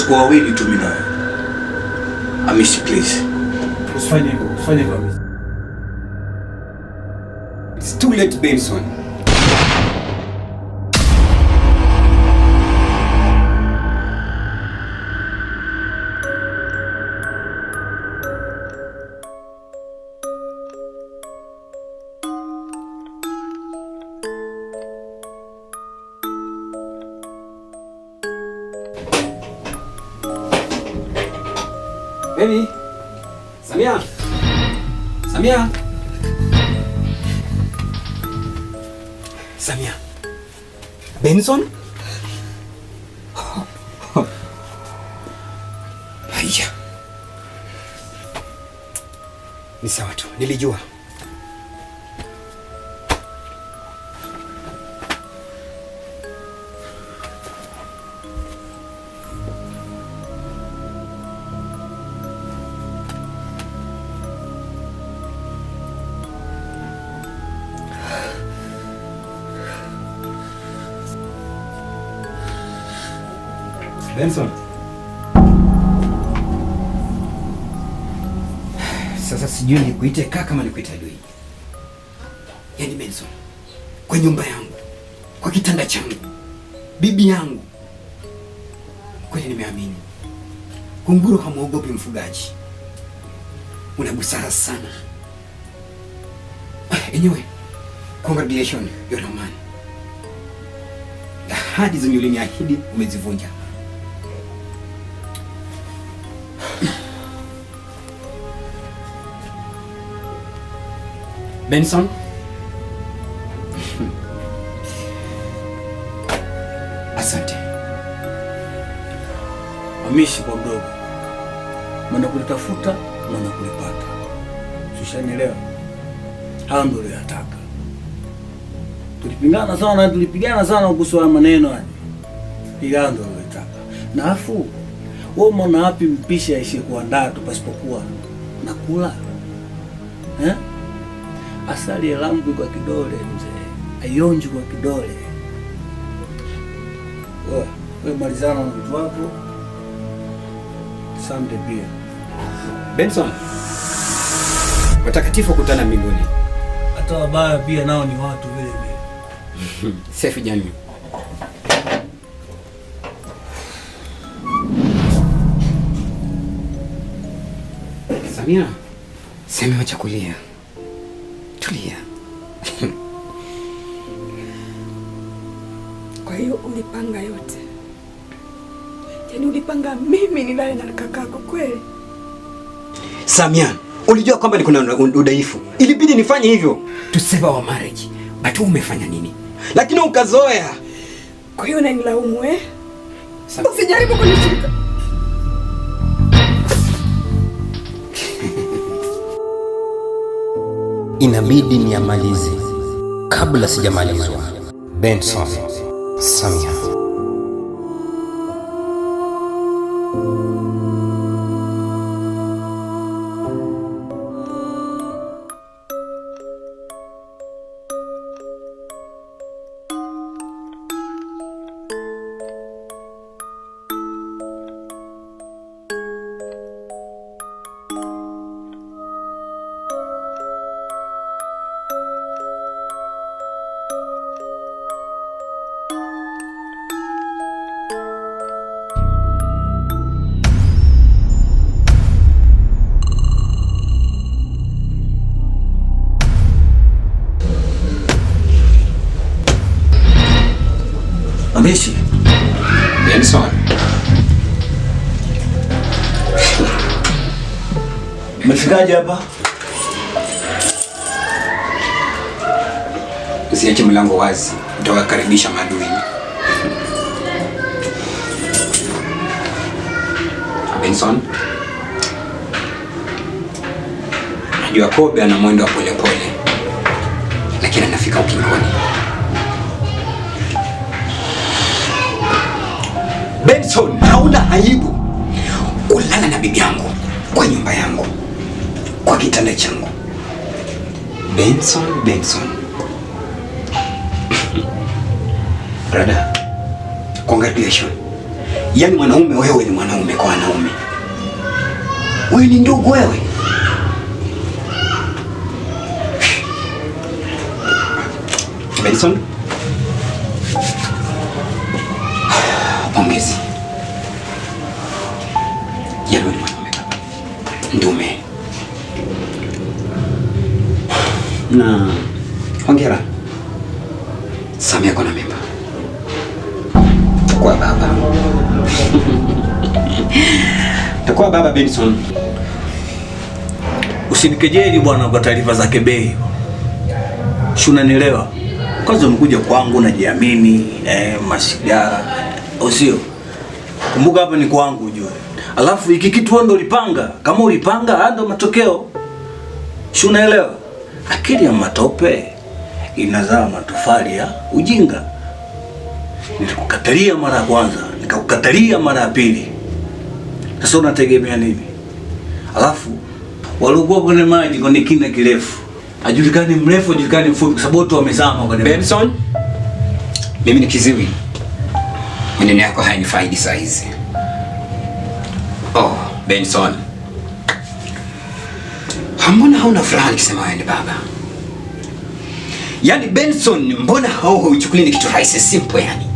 tuko wawili tu mimi na wewe. Hamisi, please. Usifanye hivyo Hamisi. It's too late, Benson. Baby, Samia. Benson? Haya. Ni sawa tu, nilijua. Benson. Sasa sijui nikuite kaka kama nikuite adui. Yaani Benson, kwa nyumba yangu, kwa kitanda changu, bibi yangu. Kweli nimeamini. Kunguru hamuogopi mfugaji. Una busara sana. Anyway, congratulations, you're a man. Ahadi zenye uliniahidi umezivunja. Benson? Asante. Hamisi kwa mdogo. Mwana kulitafuta, mwana kulipata. Ushanielewa? Hayo ndio niliyotaka. Tulipigana sana kuhusu maneno haya. Ila ndio niliyotaka. Na afu wewe umeona wapi mpishi aishe kuandaa tu pasipokuwa nakula? Asali ya lambu kwa kidole mzee, aionji kwa kidole. Wewe malizana na mtu wako. Asante pia. Benson, watakatifu kutana mbinguni. Hata wabaya pia nao ni watu vile vile. Safi jani. Samia, sema wacha kulia. Tulia. Kwa hiyo ulipanga yote? Yaani ulipanga mimi nilale na kakako kweli? Samia, ulijua kwamba niko na udhaifu. Ilibidi nifanye hivyo. To save our marriage. But umefanya nini? Lakini ukazoea. Kwa hiyo unanilaumu eh? Usijaribu kunishika. Inabidi niamalize kabla sijamalizwa. Benson, Samia. Hamisi. Benson. Umefikaje hapa? Usiache mlango wazi, utawakaribisha maadui. Benson. Najua Kobe ana mwendo wa polepole, lakini anafika ukingoni. Benson, hauna aibu kulala na bibi yangu kwa nyumba yangu, kwa kitanda changu. Benson. Brother, congratulations. Yaani mwanaume, wewe ni mwanaume kwa wanaume. Wewe ni ndugu wewe. Benson, pongezi. Yaani wewe ni mwanaume baba. Ndume. Na hongera. Samia kuna mimba. Kwa baba. Takuwa baba Benson. Usinikejeli bwana kwa taarifa za kebei. Unanielewa? Kwanza umekuja kwangu najiamini, masigara. Usio. Kumbuka hapa ni kwangu ujue. Alafu hiki kitu ndo ulipanga. Kama ulipanga ndo matokeo. Unaelewa? Akili ya matope inazaa matofali ya ujinga. Nilikukatalia mara ya kwanza, nikakukatalia mara ya pili. Sasa unategemea nini? Alafu walikuwa kwenye maji kwenye kina kirefu. Ajulikani mrefu, ajulikani mfupi kwa sababu watu wamezama kwenye maji. Benson, mimi ni kiziwi. Maneno yako hayanifaidi saa hizi. Oh, Benson. Mbona hauna furaha nikisema wewe ni baba? Yaani Benson, mbona huchukulii ni kitu rahisi simple yani?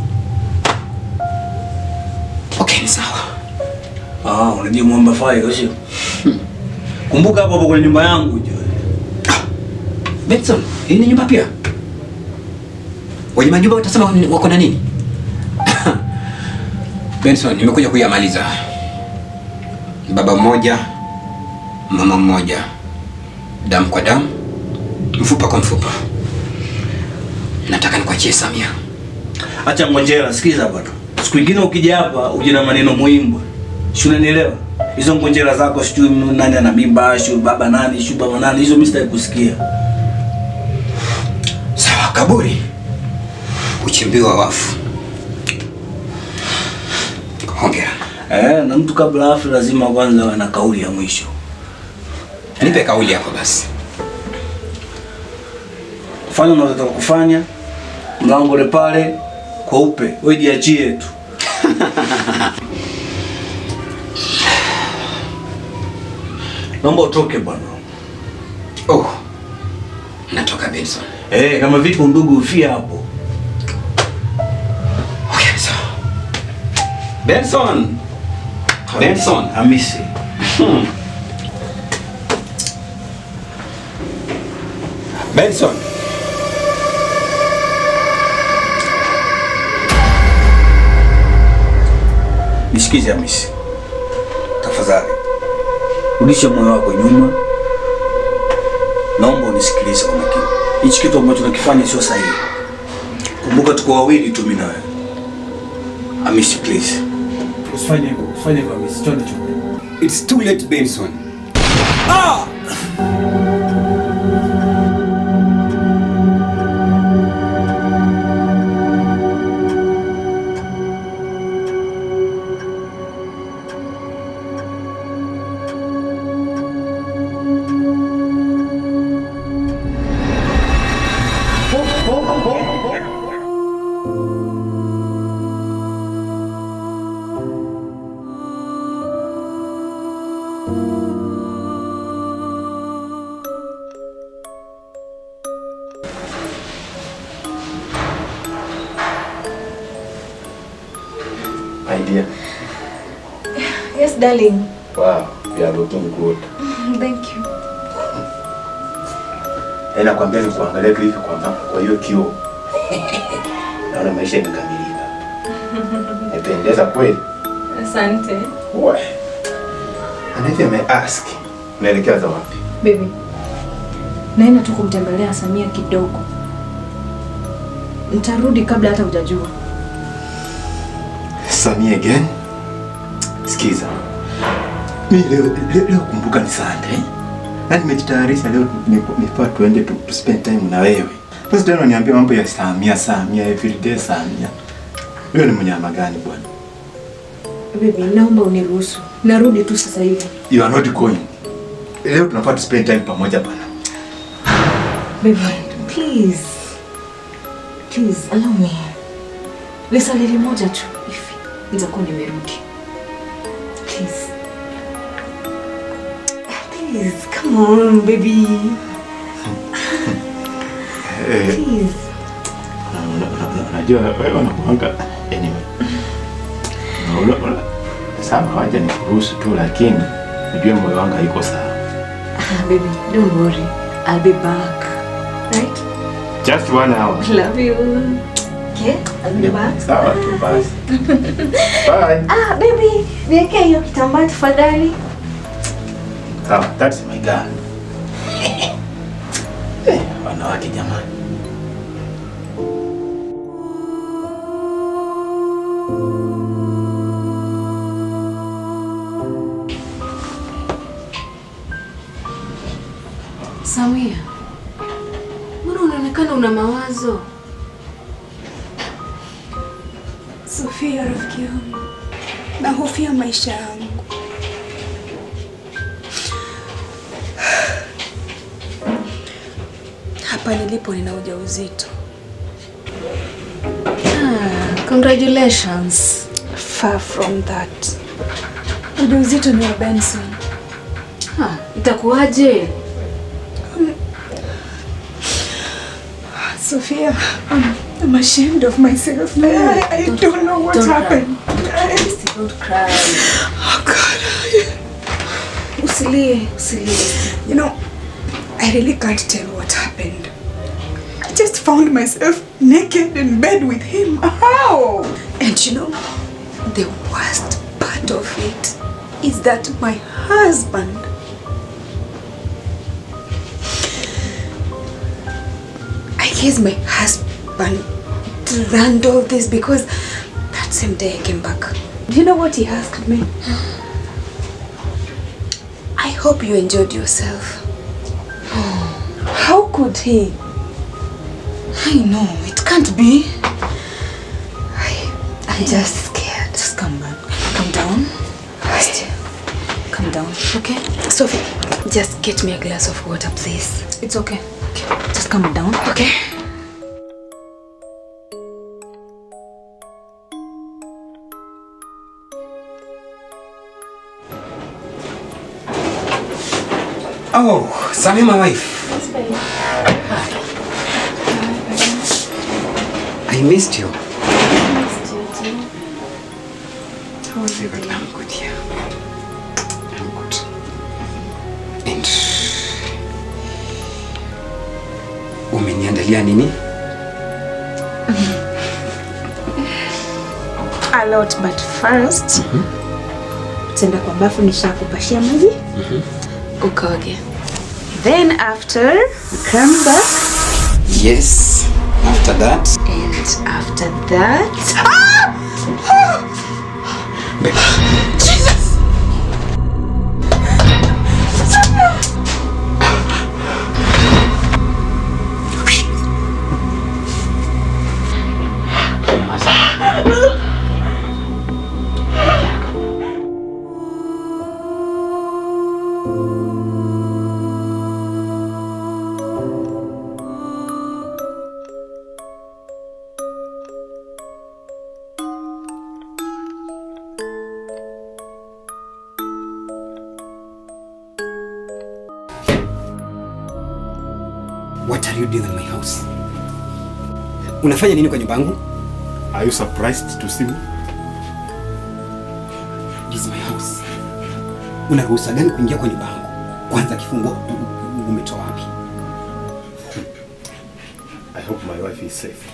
Okay, ni sawa. Unajua mwamba fai sio? Kumbuka hapo kwenye nyumba yangu ujue. Benson, hii ni nyumba pia? Wenye majumba watasema wako na nini? Benson, nimekuja kuyamaliza. Baba mmoja, mama mmoja. Damu kwa damu, mfupa kwa mfupa. Nataka nikuachie Samia. Acha ngojera, sikiza bwana. Siku nyingine ukija hapa uje na maneno muhimu. Unanielewa? Hizo ngojera zako sijui nani ana mimba, sijui baba nani, sijui baba nani, hizo mimi sitaki kusikia. Sawa, kaburi uchimbiwa wafu. Hongera. Na mtu kabla afu lazima kwanza awe na kauli ya mwisho. Nipe kauli yako basi. Fanya unataka kufanya. Mlango ule pale kweupe, wewe jiachie tu. Naomba utoke bwana. Oh. Natoka Benson. Kama vipi ndugu ufia hapo. Okay, so. Benson. Benson, Hamisi. Benson. Nisikize Hamisi. Tafadhali. Rudisha moyo wako nyuma. Naomba unisikilize kwa makini. Hichi kitu ambacho tunakifanya sio sahihi. Kumbuka tuko wawili tu mimi na wewe. Hamisi, please. Usifanye hivyo Hamisi. Chonde chonde. It's too late, Benson. Idea. Yes, darling. Wow, you are looking good. Thank you. Nakwambia ni kuangalia tu hivi kwa hiyo kioo. Naona maisha yamekamilika. Nimependeza kweli. Asante. Wewe. Anaitwa ask. Unaelekea wapi? Baby. Naenda tu kumtembelea Samia kidogo. Nitarudi kabla hata hujajua. Samia again? Sikiza. Mimi leo kumbuka ni Sunday. Na nimejitayarisha leo nifaa tuende to spend time na wewe. Sasa tena niambia mambo ya Samia everyday Samia. Wewe ni mnyama gani bwana? Baby, naomba uniruhusu. Narudi tu sasa hivi. You are not going. Leo tunafaa to spend time pamoja bwana. Baby, please allow me. Lisa lili moja tu hivi. nitakuwa nimerudi. Please. Please, come on, baby. Please. Unajua wewe unakuanga anyway. Sawa, wacha nikuruhusu tu, lakini ujue moyo wangu haiko sawa. Baby, don't worry. I'll be back. Right? Just 1 hour. Love you. Okay? I'll be back. Sawa tu basi. Bye. Baby, niweke hiyo kitambaa tafadhali. Sawa, that's my girl. Wanawake jamani. Samia, mbona unaonekana una mawazo? Sofia, rafiki yangu, nahofia maisha yangu. Hapa nilipo nina ujauzito. Congratulations. Far from that. Ujauzito ni wa Benson. Itakuwaje? Sofia, I'm ashamed of myself. I don't know what happened. Don't cry. Oh God. Usilie. You know, I really can't tell what happened. I just found myself naked in bed with him. How? And you know, the worst part of it is that my husband, I guess my husband planned all this because that same day I came back. Do you know what he asked me? I hope you enjoyed yourself. How could he? I know, it can't be. I'm just scared. Just come back. Come down. Come down, okay? Sophie, just get me a glass of water, please. It's okay. Okay. Just calm down. Okay. Oh, Samia, my wife. Yes, babe. I missed you. I missed you too. How are you doing? I'm good, yeah. I'm good. And umeniandalia nini? A lot, but first, tenda kwa bafu nishakupashia maji. Ukoge. Then after, come back. Yes. After that. And after that... Baby. Jesus! What are you doing in my house? Unafanya nini kwa nyumba yangu? Are you surprised to see me? This is my house. Una ruhusa gani kuingia kwa nyumba yangu? Kwanza kifungo umetoa wapi? I hope my wife is safe.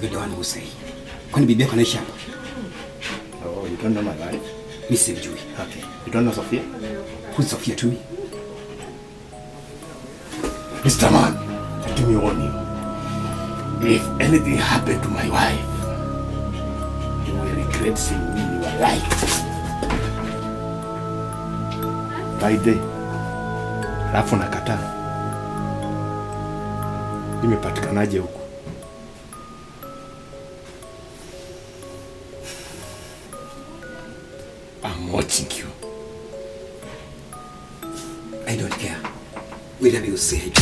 You're the one who say. Kwani bibi yako anaishi hapa? Oh, you don't know my wife? Mimi simjui. Okay. You don't know Sophia? Who's Sophia to me? Mr. Man, let me warn you. If anything happened to my wife, you will regret seeing me in your life. Baide, alafu nakataa. Imepatikanaje huko? I'm watching you. I don't care. Whatever you say, I do.